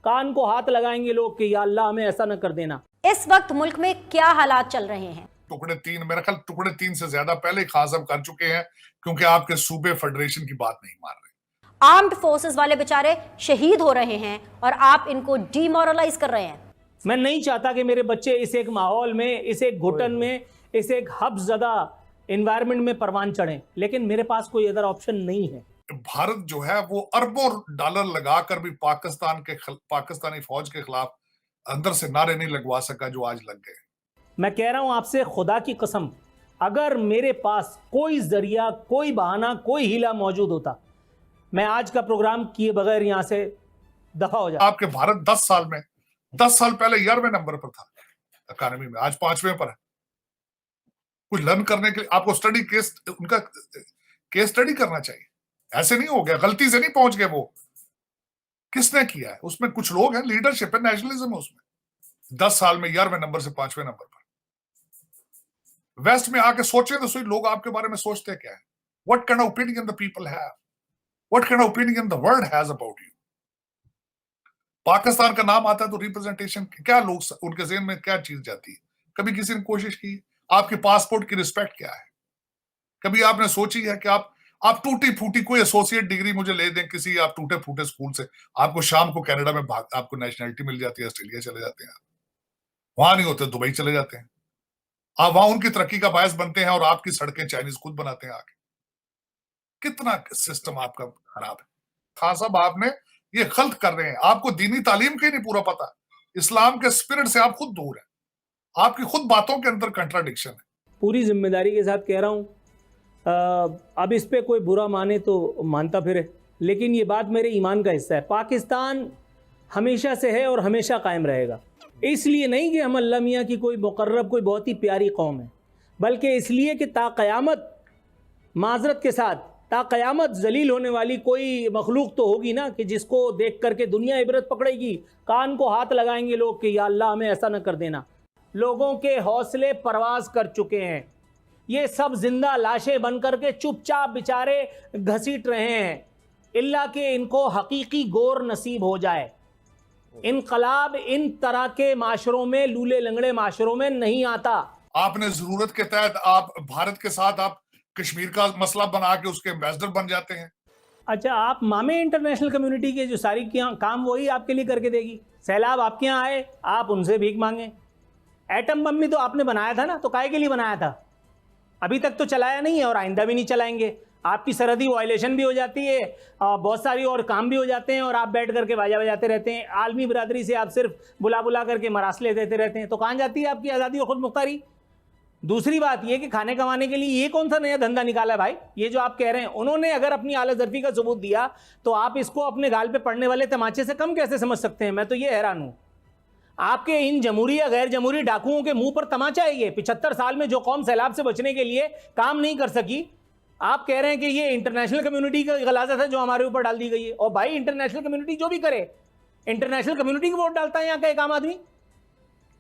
कान को हाथ लगाएंगे लोग कि या अल्लाह हमें ऐसा न कर देना। इस वक्त मुल्क में क्या हालात चल रहे हैं? टुकड़े तीन, मेरा ख्याल टुकड़े तीन से ज्यादा पहले ही खास हम कर चुके हैं, क्योंकि आपके सूबे फेडरेशन की बात नहीं मान रहे। आर्म्ड फोर्सेस वाले बेचारे शहीद हो रहे हैं और आप इनको डीमोरलाइज कर रहे हैं। मैं नहीं चाहता कि मेरे बच्चे इस एक माहौल में, इस एक घुटन में, इस एक हब्सज़दा एनवायरनमेंट में परवान चढ़ें, लेकिन मेरे पास कोई अदर ऑप्शन नहीं है। भारत जो है वो अरबों डॉलर लगाकर भी पाकिस्तानी फौज के खिलाफ अंदर से नारे नहीं लगवा सका जो आज लग गए। मैं कह रहा हूं आपसे खुदा की कसम, अगर मेरे पास कोई जरिया, कोई बहाना, कोई हीला मौजूद होता, मैं आज का प्रोग्राम किए बगैर यहां से दफा हो जाता। आपके भारत 10 साल पहले 11वें नंबर पर था इकोनॉमी में, आज 5वें पर है। कुछ लर्न करने के लिए आपको उनका केस स्टडी करना चाहिए। ऐसे नहीं हो गया, गलती से नहीं पहुंच गए वो। किसने किया है? उसमें कुछ लोग हैं, लीडरशिप है, नेशनलिज्म है उसमें। 10 साल में 11वें नंबर से 5वें नंबर पर। वेस्ट में आके सोचे तो सही, लोग आपके बारे में सोचते क्या है? What kind of opinion the people have, what kind of opinion the world has about you. Pakistan का नाम आता है तो रिप्रेजेंटेशन क्या, लोग उनके ज़हन में क्या चीज जाती है? कभी किसी ने कोशिश की? आपके पासपोर्ट की रिस्पेक्ट क्या है? कभी आपने सोची है कि आप टूटी फूटी कोई एसोसिएट डिग्री मुझे ले दें किसी आप टूटे फूटे स्कूल से, आपको शाम को कनाडा में आपको नेशनलिटी मिल जाती है, ऑस्ट्रेलिया चले जाते हैं, वहां नहीं होते दुबई चले जाते हैं, आप वहां उनकी तरक्की का बायस बनते हैं और आपकी सड़कें चाइनीज खुद बनाते हैं आके। कितना सिस्टम आपका खराब है। खान साहब आपने ये गलत कर रहे हैं, आपको दीनी तालीम का ही नहीं पूरा पता, इस्लाम के स्पिरिट से आप खुद दूर है, आपकी खुद बातों के अंदर कंट्राडिक्शन है। पूरी जिम्मेदारी के साथ कह रहा हूं, अब इस पे कोई बुरा माने तो मानता फिरे, लेकिन ये बात मेरे ईमान का हिस्सा है। पाकिस्तान हमेशा से है और हमेशा कायम रहेगा। इसलिए नहीं कि हम अल्लाह मियाँ की कोई मुकर्रब, कोई बहुत ही प्यारी कौम है, बल्कि इसलिए कि ताक़यामत, माजरत के साथ, ताक़यामत जलील होने वाली कोई मखलूक तो होगी ना कि जिसको देख करके दुनिया इबरत पकड़ेगी। कान को हाथ लगाएंगे लोग कि या अल्लाह हमें ऐसा न कर देना। लोगों के हौसले परवाज़ कर चुके हैं, ये सब जिंदा लाशें बन करके चुपचाप बेचारे घसीट रहे हैं, इल्ला कि इनको हकीकी गौर नसीब हो जाए। इनकलाब इन तरह के माशरों में, लूले लंगड़े माशरों में नहीं आता। आपने जरूरत के तहत आप भारत के साथ आप कश्मीर का मसला बना के उसके एम्बेसडर बन जाते हैं। अच्छा, आप मामे इंटरनेशनल कम्युनिटी के जो सारी काम वही आपके लिए करके देगी। सैलाब आपके यहाँ आए, आप उनसे भीख मांगे। एटम बम भी तो आपने बनाया था ना, तो काहे के लिए बनाया था? अभी तक तो चलाया नहीं है और आइंदा भी नहीं चलाएंगे। आपकी सरहदी वायलेशन भी हो जाती है, बहुत सारी और काम भी हो जाते हैं, और आप बैठ करके बाजा बजाते रहते हैं। आलमी बरादरी से आप सिर्फ बुला बुला करके मरासले देते रहते हैं, तो कहाँ जाती है आपकी आज़ादी और खुद मुख्तारी? दूसरी बात यह कि खाने कमाने के लिए ये कौन सा नया धंधा निकाला है भाई? ये जो आप कह रहे हैं, उन्होंने अगर अपनी आला ज़र्फी का सबूत दिया तो आप इसको अपने गाल पे पड़ने वाले तमाचे से कम कैसे समझ सकते हैं? मैं तो ये हैरान हूँ। आपके इन जमहूरी या गैर जमहूरी डाकुओं के मुंह पर तमाचा है ये। 75 साल में जो कौम सैलाब से बचने के लिए काम नहीं कर सकी, आप कह रहे हैं कि ये इंटरनेशनल कम्युनिटी का गलाजत है जो हमारे ऊपर डाल दी गई है। और भाई, इंटरनेशनल कम्युनिटी जो भी करे, इंटरनेशनल कम्युनिटी का वोट डालता है यहाँ का एक आम आदमी,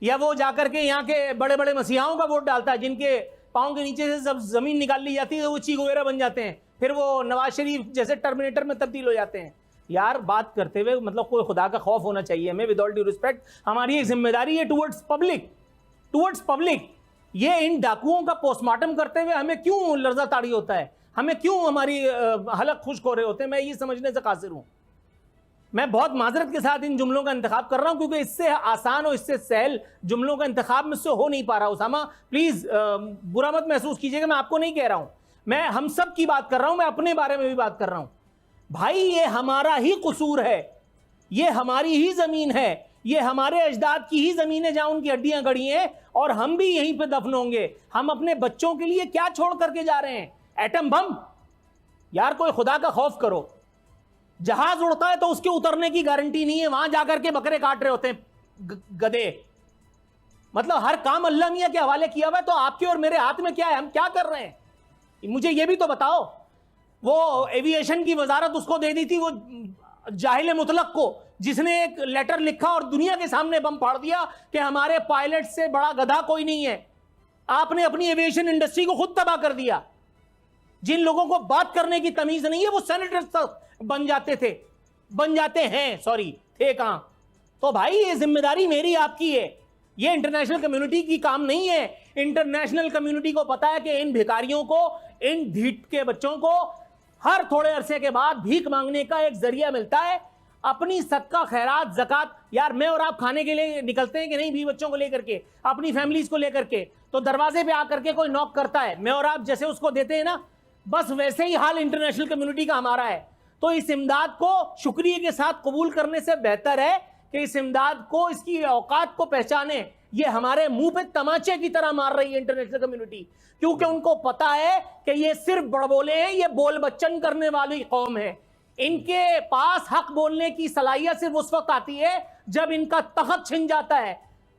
या वो जाकर के यहाँ के बड़े बड़े मसीहाओं का वोट डालता है जिनके पाँव के नीचे से सब जमीन निकाल ली जाती है तो वो चीख वगैरह बन जाते हैं, फिर वो नवाज शरीफ जैसे टर्मिनेटर में तब्दील हो जाते हैं। यार, बात करते हुए मतलब कोई खुदा का खौफ होना चाहिए हमें। विद ऑल ड्यू रिस्पेक्ट, हमारी एक जिम्मेदारी है टुवर्ड्स पब्लिक। ये इन डाकुओं का पोस्टमार्टम करते हुए हमें क्यों लर्जा ताड़ी होता है? हमें क्यों हमारी हलक खुश्क हो रहे होते हैं? मैं ये समझने से कासिर हूँ। मैं बहुत माजरत के साथ इन जुमलों का इंतखाब कर रहा हूँ, क्योंकि इससे आसान और इससे सहल जुमलों का इंतखाब मुझसे हो नहीं पा रहा। उसामा, प्लीज़ बुरा मत महसूस कीजिएगा, मैं आपको नहीं कह रहा हूँ, मैं हम सब की बात कर रहा हूँ, मैं अपने बारे में भी बात कर रहा हूँ। भाई, ये हमारा ही कसूर है, ये हमारी ही ज़मीन है, ये हमारे अजदाद की ही ज़मीन है जहाँ उनकी हड्डियाँ गड़ी हैं, और हम भी यहीं पे दफन होंगे। हम अपने बच्चों के लिए क्या छोड़ करके जा रहे हैं? Atom bomb? यार, कोई खुदा का खौफ करो। जहाज उड़ता है तो उसके उतरने की गारंटी नहीं है, वहां जाकर के बकरे काट रहे होते हैं गधे। मतलब हर काम अल्लाह मियां के हवाले किया हुआ है, तो आपके और मेरे हाथ में क्या है? हम क्या कर रहे हैं? मुझे ये भी तो बताओ। वो एविएशन की वजारत उसको दे दी थी, वो जाहिल मुतलक को, जिसने एक लेटर लिखा और दुनिया के सामने बम फाड़ दिया कि हमारे पायलट से बड़ा गधा कोई नहीं है। आपने अपनी एविएशन इंडस्ट्री को खुद तबाह कर दिया। जिन लोगों को बात करने की तमीज नहीं है वो सेनेटर्स तक बन जाते हैं, सॉरी थे कहां। तो भाई ये जिम्मेदारी मेरी आपकी है, ये इंटरनेशनल कम्युनिटी की काम नहीं है। इंटरनेशनल कम्युनिटी को पता है कि इन भिखारियों को, इन ढीठ के बच्चों को हर थोड़े अरसे के बाद भीख मांगने का एक जरिया मिलता है। अपनी सदका खैरात ज़कात, यार मैं और आप खाने के लिए निकलते हैं कि नहीं, भी बच्चों को लेकर के, अपनी फैमिलीज को लेकर के, तो दरवाजे पे आकर के कोई नॉक करता है, मैं और आप जैसे उसको देते हैं ना, बस वैसे ही हाल इंटरनेशनल कम्युनिटी का हमारा है। तो इस इमदाद को शुक्रिया के साथ कबूल करने से बेहतर है कि इस इमदाद को, इसकी औकात को पहचाने। ये हमारे मुंह पे तमाचे की तरह मार रही है इंटरनेशनल कम्युनिटी, क्योंकि उनको पता है कि ये सिर्फ बड़बोले हैं, ये बोल बच्चन करने वाली कौम है। इनके पास हक बोलने की सलाहियत सिर्फ उस वक्त आती है जब इनका तख्त छिन जाता है,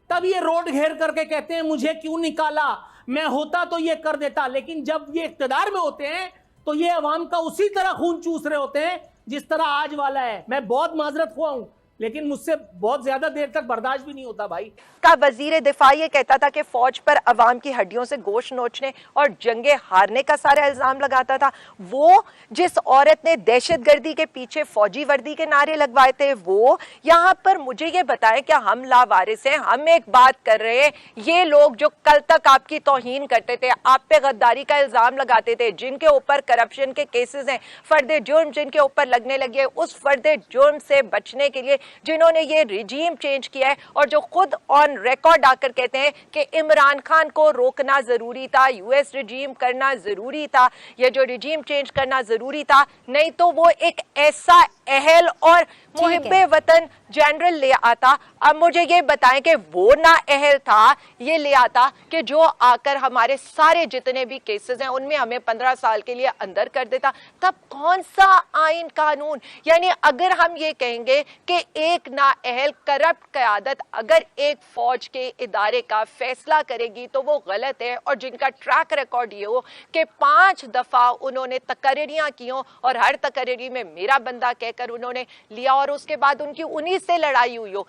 तब ये रोड घेर करके कहते हैं मुझे क्यों निकाला, मैं होता तो ये कर देता। लेकिन जब ये इख्तिदार में होते हैं तो ये अवाम का उसी तरह खून चूस रहे होते हैं जिस तरह आज वाला है। मैं बहुत माजरत हुआ हूं, लेकिन मुझसे बहुत ज्यादा देर तक बर्दाश्त भी नहीं होता भाई। का वजीर दिफा ये कहता था कि फौज पर अवाम की हड्डियों से गोश्त नोचने और जंगे हारने का सारा इल्जाम लगाता था। वो जिस औरत ने दहशतगर्दी के पीछे फौजी वर्दी के नारे लगवाए थे, वो यहाँ पर मुझे ये बताएं क्या हम लावारिस हैं? हम एक बात कर रहे हैं, ये लोग जो कल तक आपकी तौहीन करते थे, आप पे गद्दारी का इल्जाम लगाते थे, जिनके ऊपर करप्शन के केसेस हैं, फर्द जुर्म जिनके ऊपर लगने लगे, उस फर्द जुर्म से बचने के लिए जिन्होंने ये रिजीम चेंज किया है और जो खुद ऑन रिकॉर्ड आकर कहते हैं कि इमरान खान को रोकना जरूरी था, यूएस रिजीम करना जरूरी था, ये जो रिजीम चेंज करना जरूरी था, नहीं तो वो एक ऐसा अहल और मुहिब्बे वतन जनरल ले आता। अब मुझे ये बताएं कि वो ना अहल था, ये ले आता कि जो आकर हमारे सारे जितने भी केसेस हैं उनमें हमें 15 साल के लिए अंदर कर देता। तब कौन सा आइन कानून? यानी अगर हम ये कहेंगे कि एक ना अहल करप्ट क़यादत अगर एक फौज के इदारे का फैसला करेगी तो वो गलत है, और जिनका ट्रैक रिकॉर्ड ये हो कि 5 दफ़ा उन्होंने तकरीरियाँ की हों और हर तकरीरी में मेरा बंदा कहकर उन्होंने लिया और उसके बाद उनकी 19 से लड़ाई हुई हो,